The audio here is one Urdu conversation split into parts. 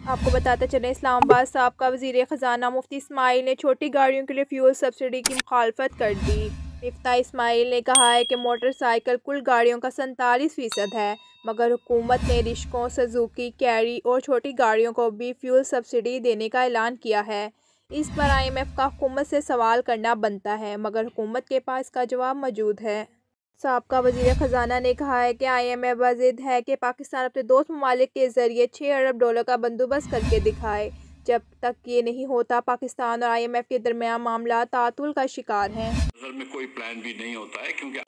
آپ کو بتاتے چلیں، اسلام آباد سابقہ وزیر خزانہ مفتی اسماعیل نے چھوٹی گاڑیوں کے لیے فیول سبسڈی کی مخالفت کر دی۔ مفتاح اسماعیل نے کہا ہے کہ موٹر سائیکل کل گاڑیوں کا 47% ہے، مگر حکومت نے رکشوں، سزوکی، کیری اور چھوٹی گاڑیوں کو بھی فیول سبسڈی دینے کا اعلان کیا ہے۔ اس پر IMF کا حکومت سے سوال کرنا بنتا ہے، مگر حکومت کے پاس اس کا جواب موجود ہے۔ سابقہ وزیر خزانہ نے کہا ہے کہ IMF بضد ہے کہ پاکستان اپنے دوست ممالک کے ذریعے $6 ارب کا بندوبست کرکے دکھائے۔ جب تک یہ نہیں ہوتا، پاکستان اور IMF کے درمیان معاملات تعطل کا شکار ہیں۔ اصل میں کوئی پلان بھی نہیں ہوتا ہے کیونکہ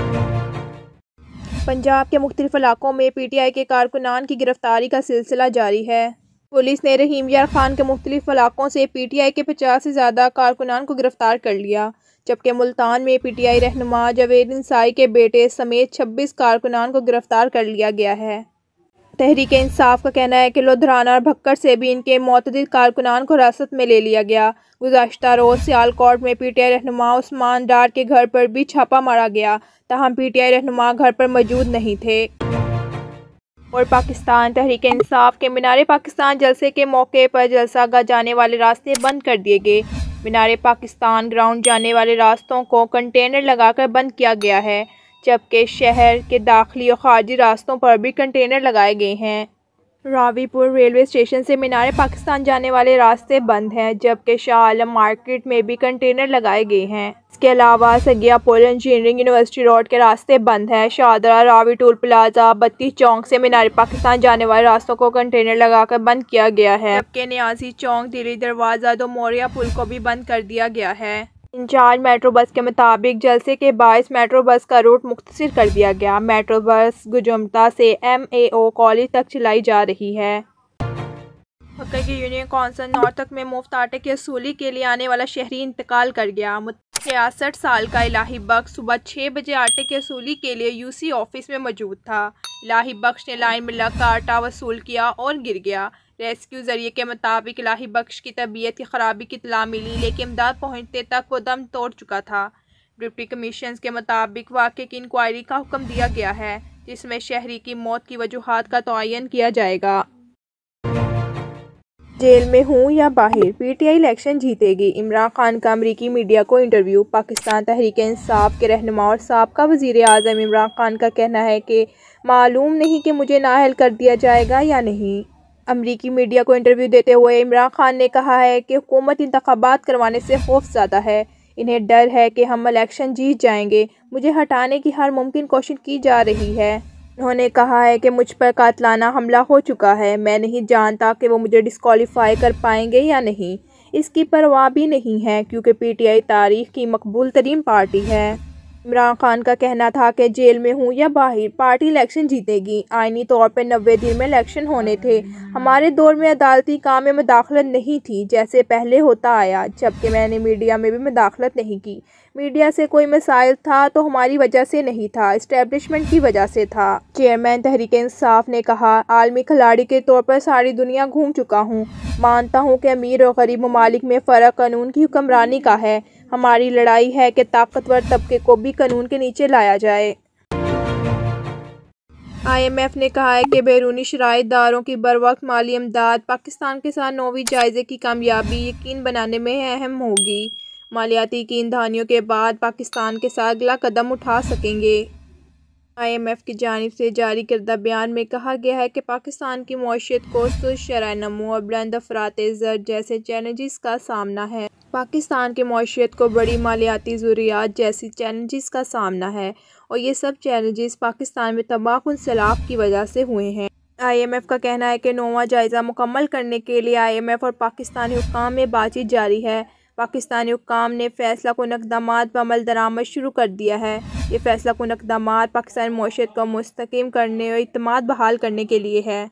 پنجاب کے مختلف علاقوں میں PTI کے کارکنان کی گرفتاری کا سلسلہ جاری ہے۔ پولیس نے رحیم یار خان کے مختلف علاقوں سے PTI کے 50 سے زیادہ کارکنان کو گرفتار کر لیا، جبکہ ملتان میں PTI رہنما جاوید انصاری کے بیٹے سمیت 26 کارکنان کو گرفتار کر لیا گیا ہے۔ تحریک انصاف کا کہنا ہے کہ لدھیانہ اور بھکر سے بھی ان کے متعدد کارکنان کو حراست میں لے لیا گیا۔ گزشتہ روز سیالکوٹ میں PTI رہنما عثمان ڈار کے گھر پر بھی چھاپہ مارا گیا، تاہم PTI رہنما گھر پر موجود نہیں تھے۔ اور پاکستان تحریک انصاف کے مینار پاکستان جلسے کے موقع پر جلسہ گاہ جانے والے راستے بند کر دیے گئے۔ مینار پاکستان گراؤنڈ جانے والے راستوں کو کنٹینر لگا کر بند کیا گیا ہے، جبکہ شہر کے داخلی اور خارجی راستوں پر بھی کنٹینر لگائے گئے ہیں۔ راوی پور ریلوے اسٹیشن سے مینار پاکستان جانے والے راستے بند ہیں، جبکہ شاہ عالم مارکیٹ میں بھی کنٹینر لگائے گئے ہیں۔ اس کے علاوہ سگیا پل، انجینئرنگ یونیورسٹی روڈ کے راستے بند ہیں۔ شاہدرہ، راوی ٹول پلازہ، بتی چوک سے مینار پاکستان جانے والے راستوں کو کنٹینر لگا کر بند کیا گیا ہے، جبکہ نیازی چوک، دلی دروازہ، دو موریا پل کو بھی بند کر دیا گیا ہے۔ انچارج میٹرو بس کے مطابق جلسے کے باعث میٹرو بس کا روٹ مختصر کر دیا گیا۔ میٹرو بس گجمتا سے MAO کالج تک چلائی جا رہی ہے۔ بھکر کی یونین کونسل نارتھک میں مفت آٹے کی وصولی کے لیے آنے والا شہری انتقال کر گیا۔ 66 سال کا الہی بخش صبح 6 بجے آٹے کی وصولی کے لیے UC آفس میں موجود تھا۔ الہی بخش نے لائن میں لگ کر آٹا وصول کیا اور گر گیا۔ ریسکیو ذریعے کے مطابق الہی بخش کی طبیعت کی خرابی کی اطلاع ملی، لیکن امداد پہنچتے تک وہ دم توڑ چکا تھا۔ ڈپٹی کمشنر کے مطابق واقعے کی انکوائری کا حکم دیا گیا ہے، جس میں شہری کی موت کی وجوہات کا تعین کیا جائے گا۔ جیل میں ہوں یا باہر، PTI الیکشن جیتے گی، عمران خان کا امریکی میڈیا کو انٹرویو۔ پاکستان تحریک انصاف کے رہنما اور سابقہ وزیر اعظم عمران خان کا کہنا ہے کہ معلوم نہیں کہ مجھے نااہل کر دیا جائے گا یا نہیں۔ امریکی میڈیا کو انٹرویو دیتے ہوئے عمران خان نے کہا ہے کہ حکومت انتخابات کروانے سے خوف زدہ ہے، انہیں ڈر ہے کہ ہم الیکشن جیت جائیں گے، مجھے ہٹانے کی ہر ممکن کوشش کی جا رہی ہے۔ انہوں نے کہا ہے کہ مجھ پر قاتلانہ حملہ ہو چکا ہے، میں نہیں جانتا کہ وہ مجھے ڈسکوالیفائی کر پائیں گے یا نہیں، اس کی پرواہ بھی نہیں ہے کیونکہ PTI تاریخ کی مقبول ترین پارٹی ہے۔ عمران خان کا کہنا تھا کہ جیل میں ہوں یا باہر، پارٹی الیکشن جیتے گی۔ آئینی طور پر 90 دن میں الیکشن ہونے تھے، ہمارے دور میں عدالتی کام میں مداخلت نہیں تھی جیسے پہلے ہوتا آیا، جبکہ میں نے میڈیا میں بھی مداخلت نہیں کی۔ میڈیا سے کوئی مسائل تھا تو ہماری وجہ سے نہیں تھا، اسٹیبلشمنٹ کی وجہ سے تھا۔ چیئرمین تحریک انصاف نے کہا، عالمی کھلاڑی کے طور پر ساری دنیا گھوم چکا ہوں، مانتا ہوں کہ امیر اور غریب ممالک میں فرق قانون کی حکمرانی کا ہے، ہماری لڑائی ہے کہ طاقتور طبقے کو بھی قانون کے نیچے لایا جائے۔ IMF نے کہا ہے کہ بیرونی شراکت داروں کی بروقت مالی امداد پاکستان کے ساتھ نویں جائزے کی کامیابی یقینی بنانے میں اہم ہوگی۔ مالیاتی یقین دہانیوں کے بعد پاکستان کے ساتھ اگلا قدم اٹھا سکیں گے۔ IMF کی جانب سے جاری کردہ بیان میں کہا گیا ہے کہ پاکستان کی معیشت کو سست شرح نمو اور بلند افراط زر جیسے چیلنجز کا سامنا ہے۔ پاکستان کی معیشت کو بڑی مالیاتی ضروریات جیسی چیلنجز کا سامنا ہے اور یہ سب چیلنجز پاکستان میں تباہ کن سیلاب کی وجہ سے ہوئے ہیں۔ IMF کا کہنا ہے کہ نواں جائزہ مکمل کرنے کے لیے IMF اور پاکستانی حکام میں بات چیت جاری ہے۔ پاکستانی حکام نے فیصلہ کن اقدامات پر عمل درآمد شروع کر دیا ہے۔ یہ فیصلہ کن اقدامات پاکستانی معیشت کو مستحکم کرنے اور اعتماد بحال کرنے کے لیے ہے۔